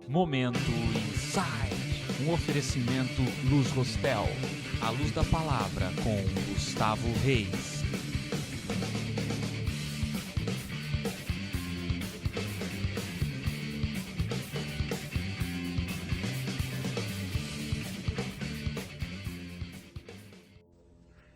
Momento Insight, um oferecimento Luz Gospel, a luz da palavra com Gustavo Reis.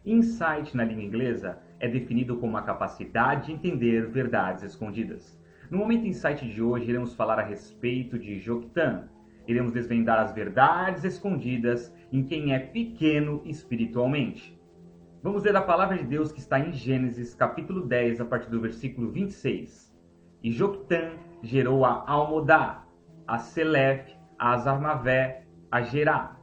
Insight na língua inglesa é definido como a capacidade de entender verdades escondidas. No Momento Insight de hoje, iremos falar a respeito de Joktan. Iremos desvendar as verdades escondidas em quem é pequeno espiritualmente. Vamos ler a palavra de Deus que está em Gênesis, capítulo 10, a partir do versículo 26. E Joktan gerou a Almodá, a Selef, a Azarmavé, a Gerá,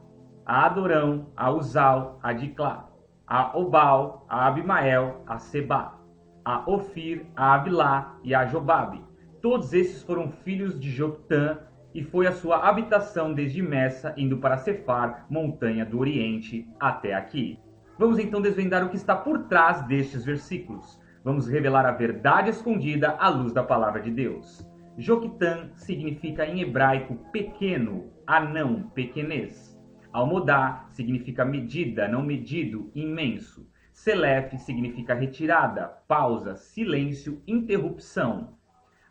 a Adorão, a Uzal, a Diclá, a Obal, a Abimael, a Seba, a Ofir, a Avilá e a Jobabe. Todos esses foram filhos de Joktan, e foi a sua habitação desde Messa, indo para Cefar, montanha do Oriente, até aqui. Vamos então desvendar o que está por trás destes versículos. Vamos revelar a verdade escondida à luz da palavra de Deus. Joktan significa em hebraico pequeno, anão, pequenez. Almodá significa medida, não medido, imenso. Selef significa retirada, pausa, silêncio, interrupção.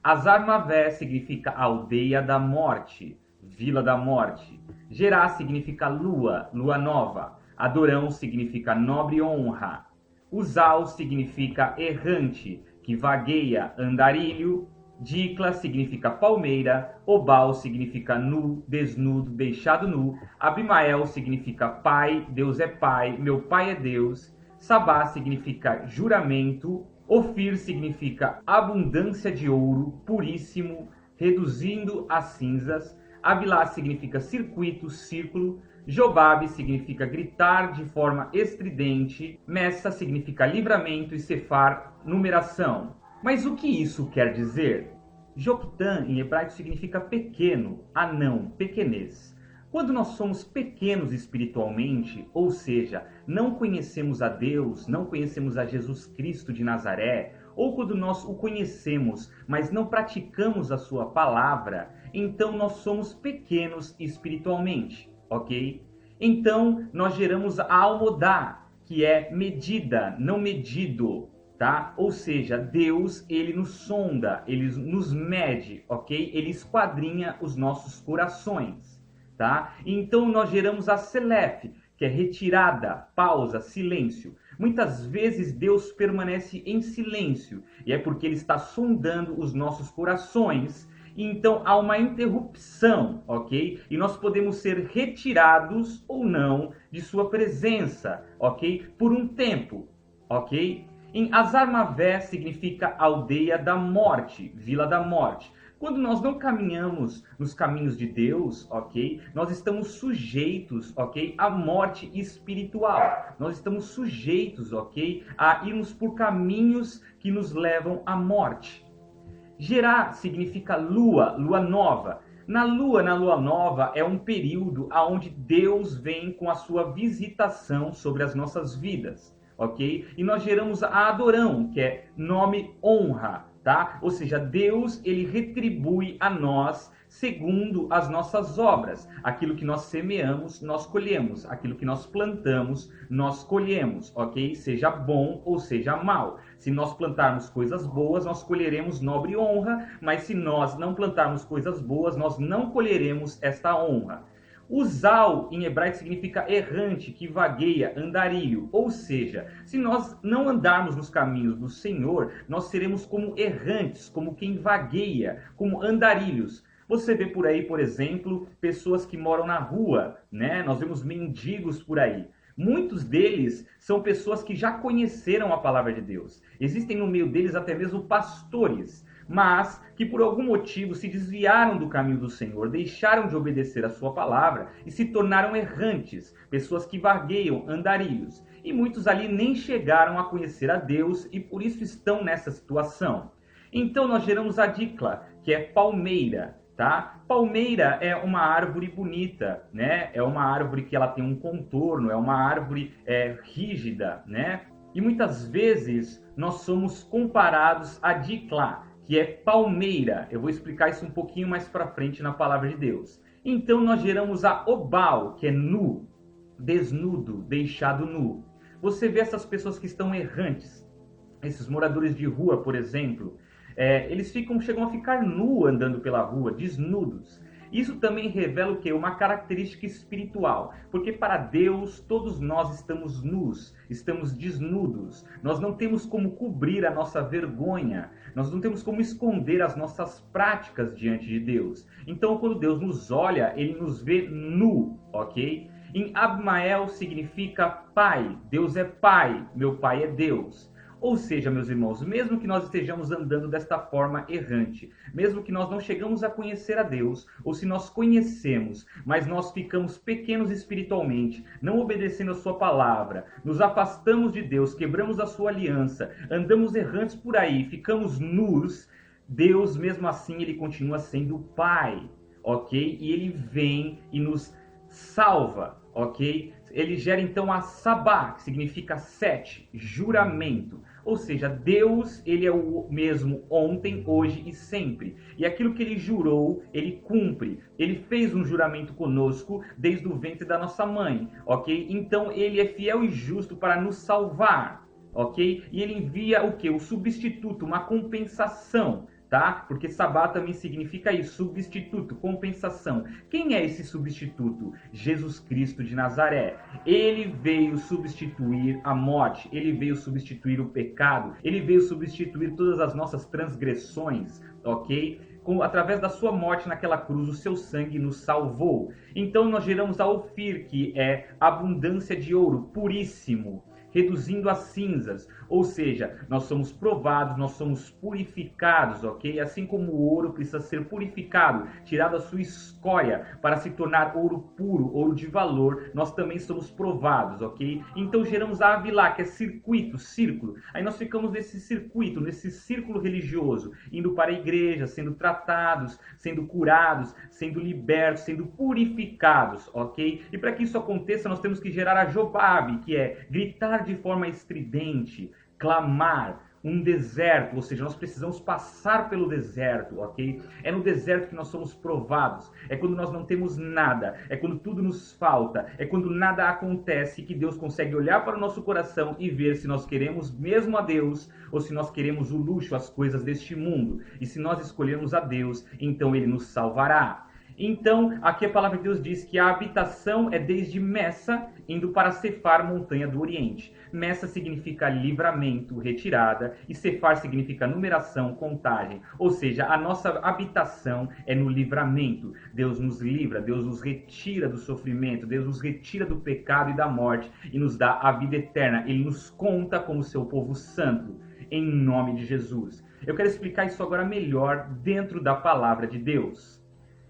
Azarmavé significa aldeia da morte, vila da morte. Gerá significa lua, lua nova. Adorão significa nobre honra. Uzal significa errante, que vagueia, andarilho. Dicla significa palmeira. Obal significa nu, desnudo, deixado nu. Abimael significa pai, Deus é pai, meu pai é Deus. Sabá significa juramento. Ofir significa abundância de ouro, puríssimo, reduzindo as cinzas. Avilá significa circuito, círculo. Jobabe significa gritar de forma estridente. Messa significa livramento e Cefar, numeração. Mas o que isso quer dizer? Joktan em hebraico significa pequeno, anão, pequenez. Quando nós somos pequenos espiritualmente, ou seja, não conhecemos a Deus, não conhecemos a Jesus Cristo de Nazaré, ou quando nós o conhecemos, mas não praticamos a sua palavra, então nós somos pequenos espiritualmente, ok? Então nós geramos a Almodá, que é medida, não medido, tá? Ou seja, Deus, ele nos sonda, ele nos mede, ok? Ele esquadrinha os nossos corações. Tá? Então nós geramos a Selef, que é retirada, pausa, silêncio. Muitas vezes Deus permanece em silêncio, e é porque Ele está sondando os nossos corações. Então há uma interrupção, ok? E nós podemos ser retirados ou não de sua presença, ok? Por um tempo, ok? Em Azarmavé significa aldeia da morte, vila da morte. Quando nós não caminhamos nos caminhos de Deus, ok? Nós estamos sujeitos, ok? À morte espiritual. Nós estamos sujeitos, ok? A irmos por caminhos que nos levam à morte. Gerá significa lua, lua nova. Na lua nova, é um período onde Deus vem com a sua visitação sobre as nossas vidas, ok? E nós geramos a Adorão, que é nome, honra. Tá? Ou seja, Deus, ele retribui a nós segundo as nossas obras. Aquilo que nós semeamos, nós colhemos. Aquilo que nós plantamos, nós colhemos, ok? Seja bom ou seja mal. Se nós plantarmos coisas boas, nós colheremos nobre honra, mas se nós não plantarmos coisas boas, nós não colheremos esta honra. Uzal em hebraico significa errante, que vagueia, andarilho. Ou seja, se nós não andarmos nos caminhos do Senhor, nós seremos como errantes, como quem vagueia, como andarilhos. Você vê por aí, por exemplo, pessoas que moram na rua, né? Nós vemos mendigos por aí. Muitos deles são pessoas que já conheceram a palavra de Deus. Existem no meio deles até mesmo pastores, mas que por algum motivo se desviaram do caminho do Senhor, deixaram de obedecer a sua palavra e se tornaram errantes, pessoas que vagueiam, andarilhos. E muitos ali nem chegaram a conhecer a Deus e por isso estão nessa situação. Então nós geramos a Dicla, que é palmeira, tá? Palmeira é uma árvore bonita, né? É uma árvore que ela tem um contorno, é uma árvore rígida, né? E muitas vezes nós somos comparados a Dicla, que é palmeira. Eu vou explicar isso um pouquinho mais para frente na palavra de Deus. Então nós geramos a Obal, que é nu, desnudo, deixado nu. Você vê essas pessoas que estão errantes, esses moradores de rua, por exemplo, eles chegam a ficar nu andando pela rua, desnudos. Isso também revela o quê? Uma característica espiritual, porque para Deus todos nós estamos nus, estamos desnudos. Nós não temos como cobrir a nossa vergonha, nós não temos como esconder as nossas práticas diante de Deus. Então, quando Deus nos olha, Ele nos vê nu, ok? Em Abmael significa pai, Deus é pai, meu pai é Deus. Ou seja, meus irmãos, mesmo que nós estejamos andando desta forma errante, mesmo que nós não chegamos a conhecer a Deus, ou se nós conhecemos, mas nós ficamos pequenos espiritualmente, não obedecendo a sua palavra, nos afastamos de Deus, quebramos a sua aliança, andamos errantes por aí, ficamos nus, Deus mesmo assim ele continua sendo Pai, ok? E ele vem e nos salva, ok? Ele gera então a Sabá, que significa 7, juramento. Ou seja, Deus, ele é o mesmo ontem, hoje e sempre. E aquilo que ele jurou, ele cumpre. Ele fez um juramento conosco desde o ventre da nossa mãe, ok? Então ele é fiel e justo para nos salvar, ok? E ele envia o quê? O substituto, uma compensação. Tá? Porque Sabá também significa isso, substituto, compensação. Quem é esse substituto? Jesus Cristo de Nazaré. Ele veio substituir a morte, ele veio substituir o pecado, ele veio substituir todas as nossas transgressões, ok? Através da sua morte naquela cruz, o seu sangue nos salvou. Então nós geramos a Ofir, que é abundância de ouro, puríssimo, reduzindo as cinzas, ou seja, nós somos provados, nós somos purificados, ok? Assim como o ouro precisa ser purificado, tirado a sua escória para se tornar ouro puro, ouro de valor, nós também somos provados, ok? Então geramos a Avilá, que é circuito, círculo. Aí nós ficamos nesse circuito, nesse círculo religioso, indo para a igreja, sendo tratados, sendo curados, sendo libertos, sendo purificados, ok? E para que isso aconteça, nós temos que gerar a Jobabe, que é gritar de forma estridente, clamar, um deserto, ou seja, nós precisamos passar pelo deserto, ok? É no deserto que nós somos provados, é quando nós não temos nada, é quando tudo nos falta, é quando nada acontece que Deus consegue olhar para o nosso coração e ver se nós queremos mesmo a Deus ou se nós queremos o luxo, as coisas deste mundo. E se nós escolhermos a Deus, então Ele nos salvará. Então, aqui a palavra de Deus diz que a habitação é desde Messa, indo para Sefar, montanha do Oriente. Messa significa livramento, retirada, e Sefar significa numeração, contagem. Ou seja, a nossa habitação é no livramento. Deus nos livra, Deus nos retira do sofrimento, Deus nos retira do pecado e da morte e nos dá a vida eterna. Ele nos conta como seu povo santo, em nome de Jesus. Eu quero explicar isso agora melhor dentro da palavra de Deus.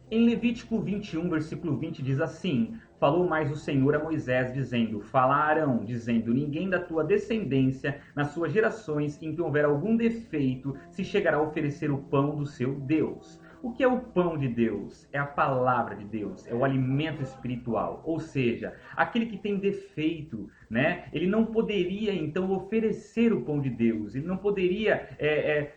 Em Levítico 21, versículo 20, diz assim: falou mais o Senhor a Moisés, dizendo: fala a Arão, dizendo: ninguém da tua descendência, nas suas gerações, em que houver algum defeito, se chegará a oferecer o pão do seu Deus. O que é o pão de Deus? É a palavra de Deus, é o alimento espiritual. Ou seja, aquele que tem defeito, né? Ele não poderia, então, oferecer o pão de Deus. Ele não poderia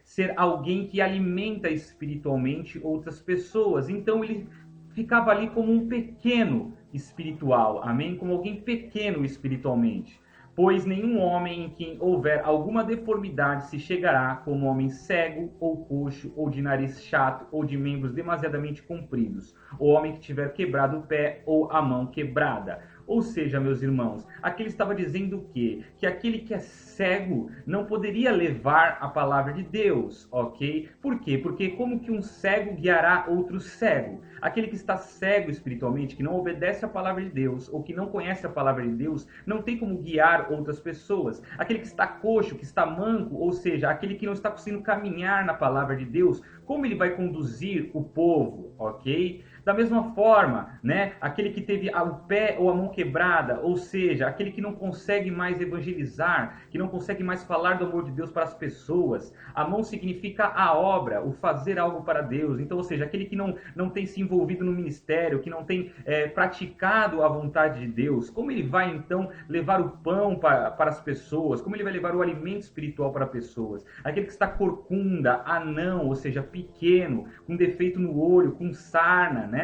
ser alguém que alimenta espiritualmente outras pessoas. Então, ele ficava ali como um pequeno espiritual, amém? Como alguém pequeno espiritualmente. Pois nenhum homem em quem houver alguma deformidade se chegará como homem cego, ou coxo, ou de nariz chato, ou de membros demasiadamente compridos, ou homem que tiver quebrado o pé, ou a mão quebrada. Ou seja, meus irmãos, aqui ele estava dizendo o quê? Que aquele que é cego não poderia levar a palavra de Deus, ok? Por quê? Porque como que um cego guiará outro cego? Aquele que está cego espiritualmente, que não obedece à palavra de Deus, ou que não conhece a palavra de Deus, não tem como guiar outras pessoas. Aquele que está coxo, que está manco, ou seja, aquele que não está conseguindo caminhar na palavra de Deus, como ele vai conduzir o povo, ok? Da mesma forma, né, aquele que teve o pé ou a mão quebrada, ou seja, aquele que não consegue mais evangelizar, que não consegue mais falar do amor de Deus para as pessoas. A mão significa a obra, o fazer algo para Deus. Então, ou seja, aquele que não tem se envolvido no ministério, que não tem praticado a vontade de Deus, como ele vai então levar o pão para as pessoas? Como ele vai levar o alimento espiritual para pessoas? Aquele que está corcunda, anão, ou seja, pequeno, com defeito no olho, com sarna, né?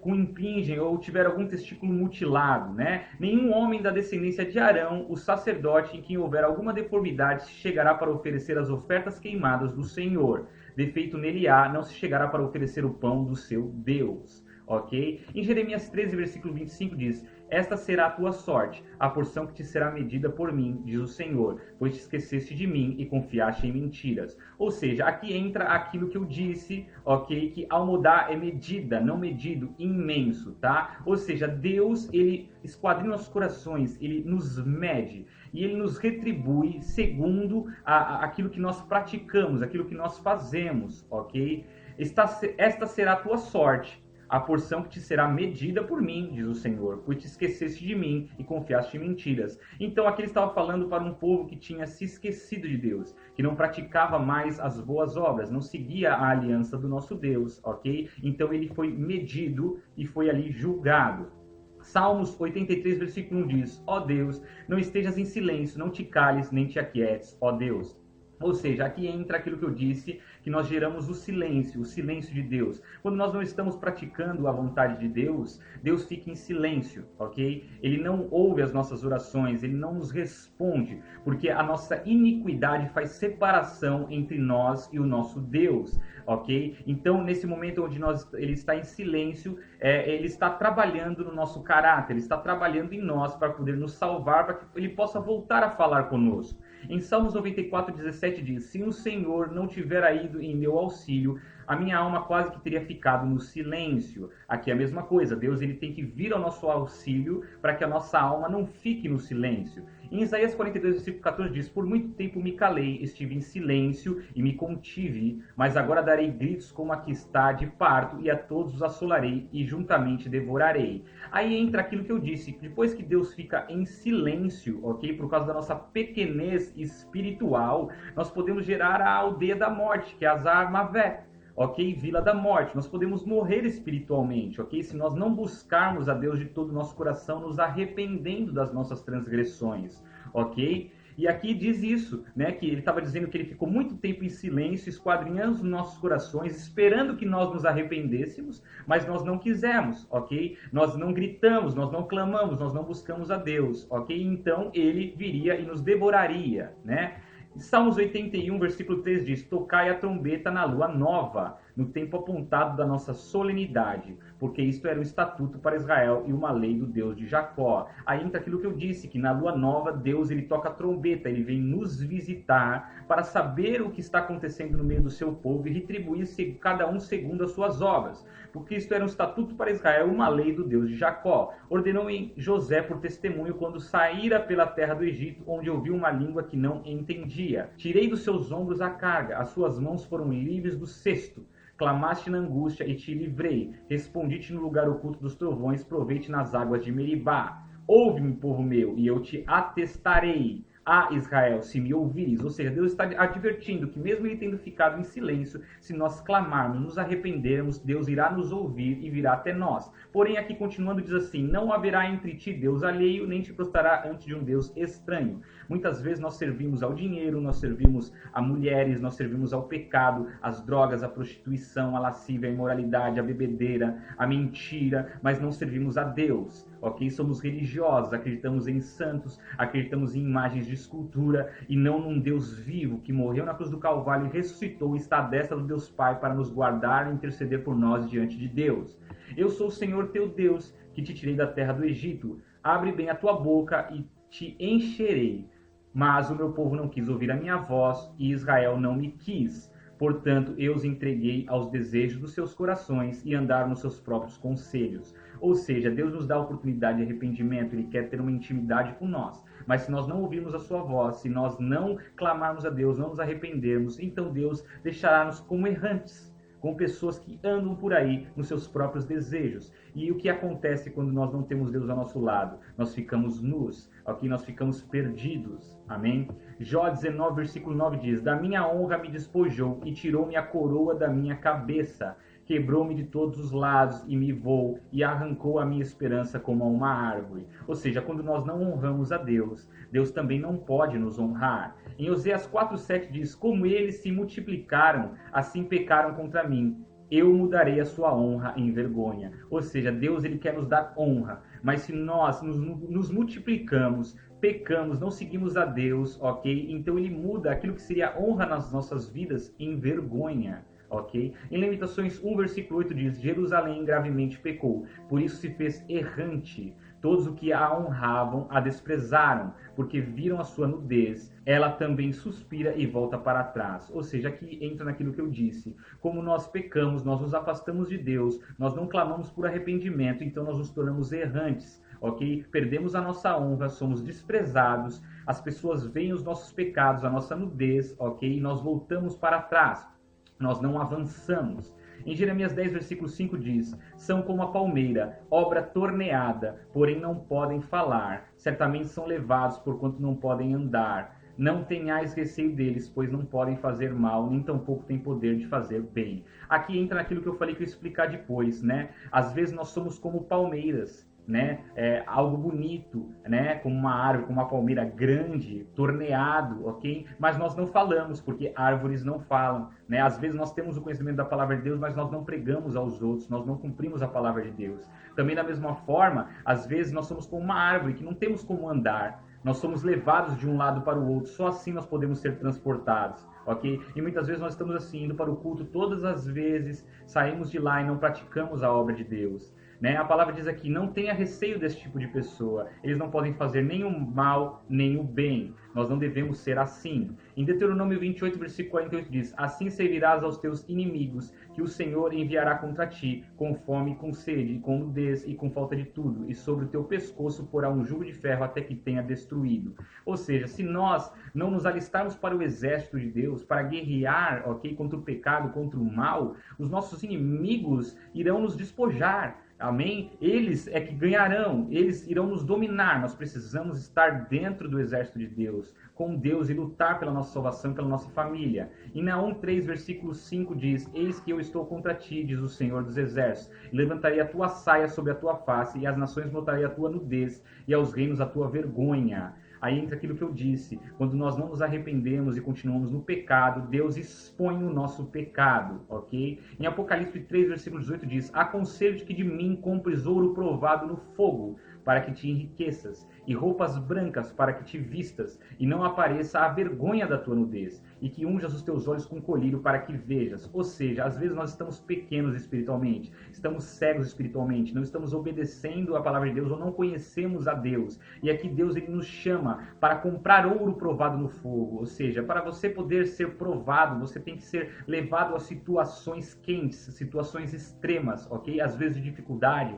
Com impingem ou tiver algum testículo mutilado, né? Nenhum homem da descendência de Arão, o sacerdote, em quem houver alguma deformidade, se chegará para oferecer as ofertas queimadas do Senhor. Defeito nele há, não se chegará para oferecer o pão do seu Deus. Ok? Em Jeremias 13, versículo 25 diz: esta será a tua sorte, a porção que te será medida por mim, diz o Senhor, pois te esqueceste de mim e confiaste em mentiras. Ou seja, aqui entra aquilo que eu disse, ok? Que ao mudar é medida, não medido, imenso, tá? Ou seja, Deus, ele esquadrinha nossos corações, ele nos mede e ele nos retribui segundo aquilo que nós praticamos, aquilo que nós fazemos, ok? Esta será a tua sorte, a porção que te será medida por mim, diz o Senhor, pois te esqueceste de mim e confiaste em mentiras. Então aqui ele estava falando para um povo que tinha se esquecido de Deus, que não praticava mais as boas obras, não seguia a aliança do nosso Deus, ok? Então ele foi medido e foi ali julgado. Salmos 83, versículo 1 diz: ó Deus, não estejas em silêncio, não te cales, nem te aquietes, ó Deus. Ou seja, aqui entra aquilo que eu disse, que nós geramos o silêncio de Deus. Quando nós não estamos praticando a vontade de Deus, Deus fica em silêncio, ok? Ele não ouve as nossas orações, ele não nos responde, porque a nossa iniquidade faz separação entre nós e o nosso Deus, ok? Então, nesse momento onde ele está em silêncio, ele está trabalhando no nosso caráter, ele está trabalhando em nós para poder nos salvar, para que ele possa voltar a falar conosco. Em Salmos 94, 17 diz: se o Senhor não tiver ido em meu auxílio, a minha alma quase que teria ficado no silêncio. Aqui é a mesma coisa, Deus ele tem que vir ao nosso auxílio para que a nossa alma não fique no silêncio. Em Isaías 42, versículo 14 diz: por muito tempo me calei, estive em silêncio e me contive, mas agora darei gritos como a que está de parto, e a todos os assolarei e juntamente devorarei. Aí entra aquilo que eu disse, depois que Deus fica em silêncio, ok? Por causa da nossa pequenez espiritual, nós podemos gerar a aldeia da morte, que é Azar Mavé. Ok? Vila da morte. Nós podemos morrer espiritualmente, ok? Se nós não buscarmos a Deus de todo o nosso coração, nos arrependendo das nossas transgressões, ok? E aqui diz isso, né? Que ele estava dizendo que ele ficou muito tempo em silêncio, esquadrinhando os nossos corações, esperando que nós nos arrependêssemos, mas nós não quisemos, ok? Nós não gritamos, nós não clamamos, nós não buscamos a Deus, ok? Então ele viria e nos devoraria, né? Salmos 81, versículo 3 diz: tocai a trombeta na lua nova, no tempo apontado da nossa solenidade, porque isto era um estatuto para Israel e uma lei do Deus de Jacó. Aí entra aquilo que eu disse, que na lua nova Deus ele toca a trombeta, ele vem nos visitar para saber o que está acontecendo no meio do seu povo e retribuir cada um segundo as suas obras, porque isto era um estatuto para Israel, uma lei do Deus de Jacó. Ordenou em José por testemunho quando saíra pela terra do Egito, onde ouviu uma língua que não entendia. Tirei dos seus ombros a carga, as suas mãos foram livres do cesto. Clamaste na angústia e te livrei. Respondi-te no lugar oculto dos trovões, provei-te nas águas de Meribá. Ouve-me, povo meu, e eu te atestarei. A Israel, se me ouvires. Ou seja, Deus está advertindo que mesmo ele tendo ficado em silêncio, se nós clamarmos, nos arrependermos, Deus irá nos ouvir e virá até nós. Porém, aqui continuando diz assim: não haverá entre ti Deus alheio, nem te prostrará ante de um Deus estranho. Muitas vezes nós servimos ao dinheiro, nós servimos a mulheres, nós servimos ao pecado, às drogas, à prostituição, à lascívia, à imoralidade, à bebedeira, à mentira, mas não servimos a Deus. Ok? Somos religiosos, acreditamos em santos, acreditamos em imagens de escultura e não num Deus vivo que morreu na cruz do Calvário e ressuscitou e está à destra do Deus Pai para nos guardar e interceder por nós diante de Deus. Eu sou o Senhor teu Deus, que te tirei da terra do Egito. Abre bem a tua boca e te encherei. Mas o meu povo não quis ouvir a minha voz e Israel não me quis. Portanto, eu os entreguei aos desejos dos seus corações e andaram nos seus próprios conselhos. Ou seja, Deus nos dá a oportunidade de arrependimento, Ele quer ter uma intimidade com nós. Mas se nós não ouvirmos a sua voz, se nós não clamarmos a Deus, não nos arrependermos, então Deus deixará-nos como errantes. com pessoas que andam por aí nos seus próprios desejos. E o que acontece quando nós não temos Deus ao nosso lado? Nós ficamos nus, ok? Nós ficamos perdidos, amém? Jó 19, versículo 9 diz: da minha honra me despojou e tirou-me a coroa da minha cabeça. Quebrou-me de todos os lados e me voou e arrancou a minha esperança como a uma árvore. Ou seja, quando nós não honramos a Deus, Deus também não pode nos honrar. Em Oséias 4,7 diz: como eles se multiplicaram, assim pecaram contra mim. Eu mudarei a sua honra em vergonha. Ou seja, Deus ele quer nos dar honra, mas se nós nos multiplicamos, pecamos, não seguimos a Deus, ok? Então ele muda aquilo que seria honra nas nossas vidas em vergonha. Ok? Em Lamentações 1, versículo 8 diz: Jerusalém gravemente pecou, por isso se fez errante. Todos os que a honravam a desprezaram, porque viram a sua nudez. Ela também suspira e volta para trás. Ou seja, aqui entra naquilo que eu disse. Como nós pecamos, nós nos afastamos de Deus, nós não clamamos por arrependimento, então nós nos tornamos errantes. Ok? Perdemos a nossa honra, somos desprezados, as pessoas veem os nossos pecados, a nossa nudez, ok? E nós voltamos para trás. Nós não avançamos. Em Jeremias 10, versículo 5 diz: são como a palmeira, obra torneada, porém não podem falar. Certamente são levados, porquanto não podem andar. Não tenhais receio deles, pois não podem fazer mal, nem tampouco têm poder de fazer bem. Aqui entra naquilo que eu falei que eu ia explicar depois, né? Às vezes nós somos como palmeiras, né? Algo bonito, né? Como uma árvore, como uma palmeira grande, torneado, ok? Mas nós não falamos, porque árvores não falam, né? Às vezes nós temos o conhecimento da palavra de Deus, mas nós não pregamos aos outros, nós não cumprimos a palavra de Deus. Também da mesma forma, às vezes nós somos como uma árvore que não temos como andar, nós somos levados de um lado para o outro, só assim nós podemos ser transportados, ok? E muitas vezes nós estamos assim, indo para o culto todas as vezes, saímos de lá e não praticamos a obra de Deus. Né? A palavra diz aqui: não tenha receio desse tipo de pessoa, eles não podem fazer nem o mal, nem o bem. Nós não devemos ser assim. Em Deuteronômio 28, versículo 48 diz: assim servirás aos teus inimigos, que o Senhor enviará contra ti, com fome, com sede, com nudez e com falta de tudo, e sobre o teu pescoço porá um jugo de ferro até que tenha destruído. Ou seja, se nós não nos alistarmos para o exército de Deus, para guerrear, ok, contra o pecado, contra o mal, os nossos inimigos irão nos despojar. Amém? Eles é que ganharão, eles irão nos dominar. Nós precisamos estar dentro do exército de Deus, com Deus, e lutar pela nossa salvação e pela nossa família. Em Naum 3, versículo 5 diz: eis que eu estou contra ti, diz o Senhor dos Exércitos, e levantarei a tua saia sobre a tua face, e às nações notarei a tua nudez, e aos reinos a tua vergonha. Aí entra aquilo que eu disse: quando nós não nos arrependemos e continuamos no pecado, Deus expõe o nosso pecado, ok? Em Apocalipse 3, versículo 18 diz: aconselho-te que de mim compres ouro provado no fogo, para que te enriqueças, e roupas brancas para que te vistas, e não apareça a vergonha da tua nudez, e que unjas os teus olhos com colírio para que vejas. Ou seja, às vezes nós estamos pequenos espiritualmente, estamos cegos espiritualmente, não estamos obedecendo a palavra de Deus ou não conhecemos a Deus. E aqui Deus ele nos chama para comprar ouro provado no fogo. Ou seja, para você poder ser provado, você tem que ser levado a situações quentes, situações extremas, ok? Às vezes de dificuldade,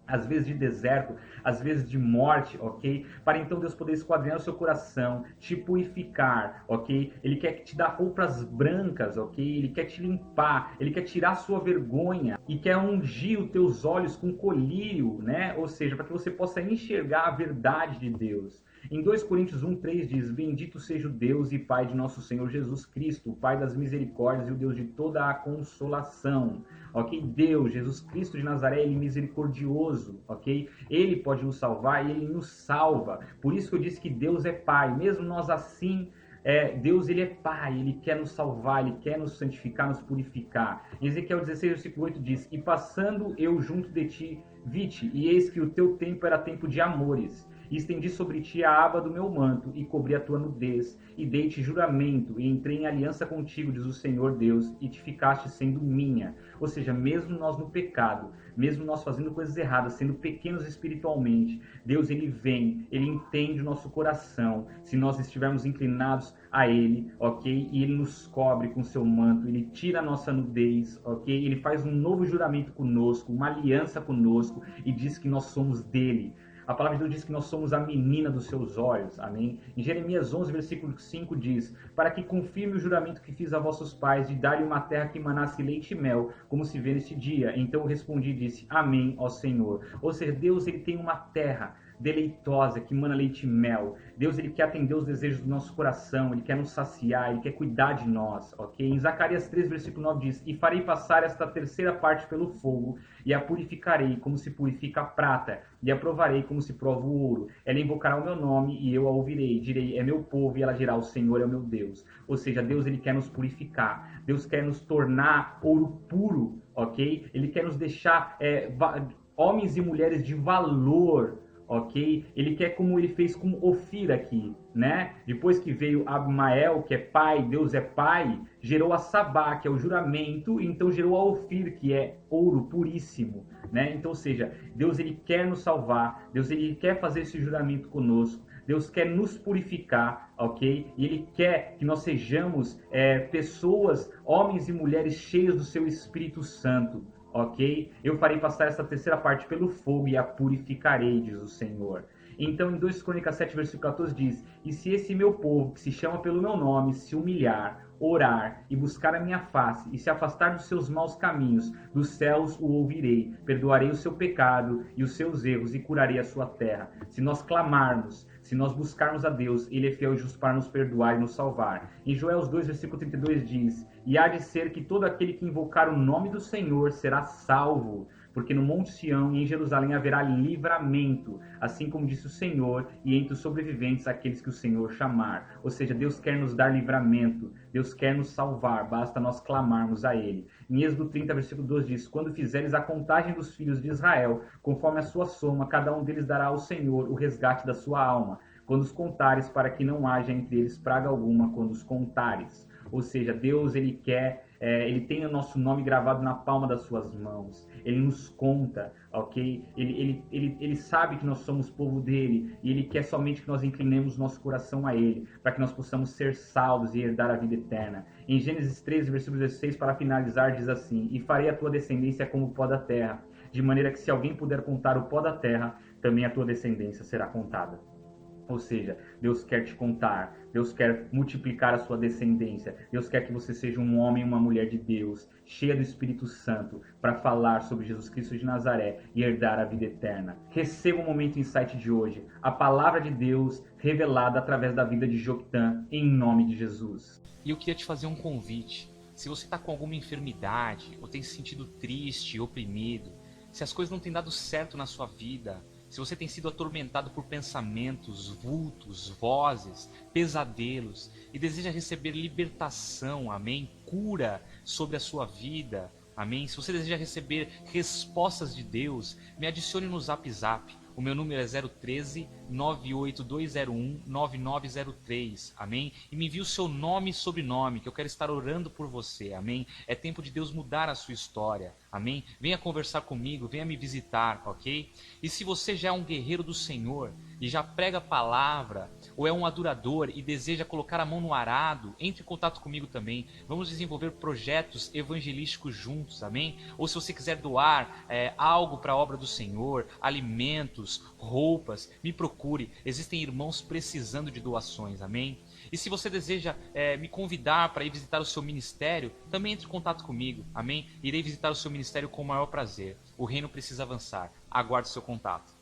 às vezes de deserto, às vezes de morte, ok? Para então Deus poder esquadrinhar o seu coração, te purificar, ok? Ele quer te dar roupas brancas, ok? Ele quer te limpar, ele quer tirar a sua vergonha e quer ungir os teus olhos com colírio, né? Ou seja, para que você possa enxergar a verdade de Deus. Em 2 Coríntios 1,3 diz: bendito seja o Deus e Pai de nosso Senhor Jesus Cristo, o Pai das misericórdias e o Deus de toda a consolação. Ok? Deus, Jesus Cristo de Nazaré, ele é misericordioso, ok? Ele pode nos salvar e ele nos salva. Por isso que eu disse que Deus é Pai. Mesmo nós assim, Deus ele é Pai, ele quer nos salvar, ele quer nos santificar, nos purificar. Em Ezequiel 16, versículo 8 diz: e passando eu junto de ti, vi-te, e eis que o teu tempo era tempo de amores. E estendi sobre ti a aba do meu manto, e cobri a tua nudez, e dei-te juramento, e entrei em aliança contigo, diz o Senhor Deus, e te ficaste sendo minha. Ou seja, mesmo nós no pecado, mesmo nós fazendo coisas erradas, sendo pequenos espiritualmente, Deus ele vem, ele entende o nosso coração, se nós estivermos inclinados a ele, ok? E ele nos cobre com seu manto, ele tira a nossa nudez, ok? Ele faz um novo juramento conosco, uma aliança conosco, e diz que nós somos dele. A palavra de Deus diz que nós somos a menina dos seus olhos, amém? Em Jeremias 11, versículo 5 diz: para que confirme o juramento que fiz a vossos pais de dar-lhe uma terra que manasse leite e mel, como se vê neste dia. Então eu respondi e disse: amém, ó Senhor. Ou seja, Deus ele tem uma terra deleitosa, que mana leite e mel. Deus ele quer atender os desejos do nosso coração, ele quer nos saciar, ele quer cuidar de nós, ok? Em Zacarias 3, versículo 9 diz: e farei passar esta terceira parte pelo fogo, e a purificarei como se purifica a prata, e a provarei como se prova o ouro. Ela invocará o meu nome, e eu a ouvirei. Direi: é meu povo, e ela dirá: o Senhor é o meu Deus. Ou seja, Deus ele quer nos purificar, Deus quer nos tornar ouro puro, ok? Ele quer nos deixar homens e mulheres de valor, ok? Ele quer como ele fez com Ofir aqui, né? Depois que veio Abimael, que é pai, Deus é pai, gerou a Sabá, que é o juramento, e então gerou a Ofir, que é ouro puríssimo, né? Então, ou seja, Deus ele quer nos salvar, Deus ele quer fazer esse juramento conosco, Deus quer nos purificar, ok? E Ele quer que nós sejamos pessoas, homens e mulheres cheios do seu Espírito Santo, ok? Eu farei passar essa terceira parte pelo fogo e a purificarei, diz o Senhor. Então, em 2 Crônicas 7, versículo 14 diz: e se esse meu povo, que se chama pelo meu nome, se humilhar, orar e buscar a minha face e se afastar dos seus maus caminhos, dos céus o ouvirei, perdoarei o seu pecado e os seus erros e curarei a sua terra. Se nós clamarmos, se nós buscarmos a Deus, Ele é fiel e justo para nos perdoar e nos salvar. Em Joel 2, versículo 32 diz: e há de ser que todo aquele que invocar o nome do Senhor será salvo, porque no Monte Sião e em Jerusalém haverá livramento, assim como disse o Senhor, e entre os sobreviventes aqueles que o Senhor chamar. Ou seja, Deus quer nos dar livramento, Deus quer nos salvar, basta nós clamarmos a Ele. Em Êxodo 30, versículo 12 diz: quando fizeres a contagem dos filhos de Israel, conforme a sua soma, cada um deles dará ao Senhor o resgate da sua alma, quando os contares, para que não haja entre eles praga alguma quando os contares. Ou seja, Deus ele quer, ele tem o nosso nome gravado na palma das suas mãos. Ele nos conta, ok? Ele sabe que nós somos povo dele e ele quer somente que nós inclinemos nosso coração a ele, para que nós possamos ser salvos e herdar a vida eterna. Em Gênesis 13, versículo 16, para finalizar, diz assim: e farei a tua descendência como o pó da terra, de maneira que se alguém puder contar o pó da terra, também a tua descendência será contada. Ou seja, Deus quer te contar, Deus quer multiplicar a sua descendência, Deus quer que você seja um homem e uma mulher de Deus, cheia do Espírito Santo, para falar sobre Jesus Cristo de Nazaré e herdar a vida eterna. Receba o Momento Insight de hoje, a palavra de Deus revelada através da vida de Joktan, em nome de Jesus. E eu queria te fazer um convite. Se você está com alguma enfermidade, ou tem se sentido triste, oprimido, se as coisas não têm dado certo na sua vida, se você tem sido atormentado por pensamentos, vultos, vozes, pesadelos e deseja receber libertação, amém? Cura sobre a sua vida, amém? Se você deseja receber respostas de Deus, me adicione no Zap Zap. O meu número é 013 98201 9903, amém? E me envie o seu nome e sobrenome, que eu quero estar orando por você, amém? É tempo de Deus mudar a sua história, amém? Venha conversar comigo, venha me visitar, ok? E se você já é um guerreiro do Senhor e já prega a palavra, ou é um adorador e deseja colocar a mão no arado, entre em contato comigo também. Vamos desenvolver projetos evangelísticos juntos, amém? Ou se você quiser doar algo para a obra do Senhor, alimentos, roupas, me procure. Existem irmãos precisando de doações, amém? E se você deseja me convidar para ir visitar o seu ministério, também entre em contato comigo, amém? Irei visitar o seu ministério com o maior prazer. O reino precisa avançar. Aguarde o seu contato.